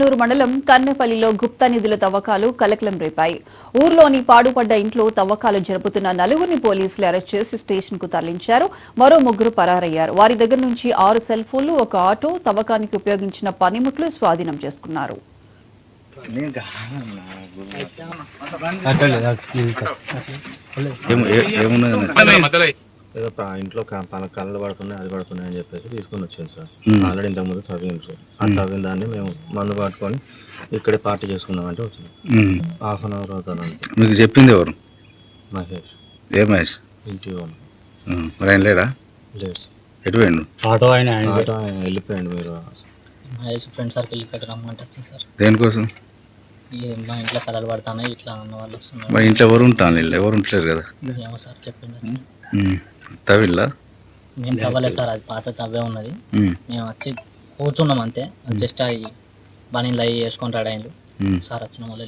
చెన్నూరు మండలం కన్నెపల్లిలో గుప్తా నిధుల తవ్వకాలు కలకలం రేపాయి. ఊర్లోని పాడుపడ్డ ఇంట్లో తవ్వకాలు జరుపుతున్న నలుగురిని పోలీసులు అరెస్ట్ చేసి స్టేషన్ కు తరలించారు. మరో ముగ్గురు పరారయ్యారు. వారి దగ్గర నుంచి 6 సెల్ ఫోన్లు, ఒక ఆటో, తవ్వకానికి ఉపయోగించిన పనిముట్లు స్వాధీనం చేసుకున్నారు. ఇంట్లో కళ్ళు పడుతున్నాయి, అది పడుతున్నాయి అని చెప్పేసి తీసుకొని వచ్చాను సార్. ఆల్రెడీ ఇంతకుముందు తవ్వింది సార్. ఆ తవ్విన దాన్ని మేము మందు పట్టుకొని ఇక్కడే పార్టీ చేసుకుందామంటే వచ్చింది. హాఫ్ అన్ అవర్ అవుతుంది. మీకు చెప్పింది ఎవరు? మహేష్. ఏ మహేష్? ఇంటి మరి ఆయన లేడా? లేదు. ఎటు పోయిండు? ఆటో ఆయన వెళ్ళిపోయాడు. మీరు మహేష్ ఫ్రెండ్ సర్కిల్ ఇక్కడ రమ్మంటే వచ్చింది సార్. దేనికోసం? మా ఇంట్లో కళలు పడతానే ఇట్లా అన్న వాళ్ళు వస్తున్నారు. మరి ఇంట్లో ఎవరు ఉంటాను? ఎవరు ఉండలేరు కదా. ఏమో సార్ చెప్పింది. తవిల్లా? మేము తవ్వలేదు సార్, అది పాత తవ్వే ఉన్నది. మేము వచ్చి కూర్చున్నాం అంతే. జస్ట్ అవి పని లై వేసుకొని రెడీ అయింది సార్. వచ్చిన వాళ్ళు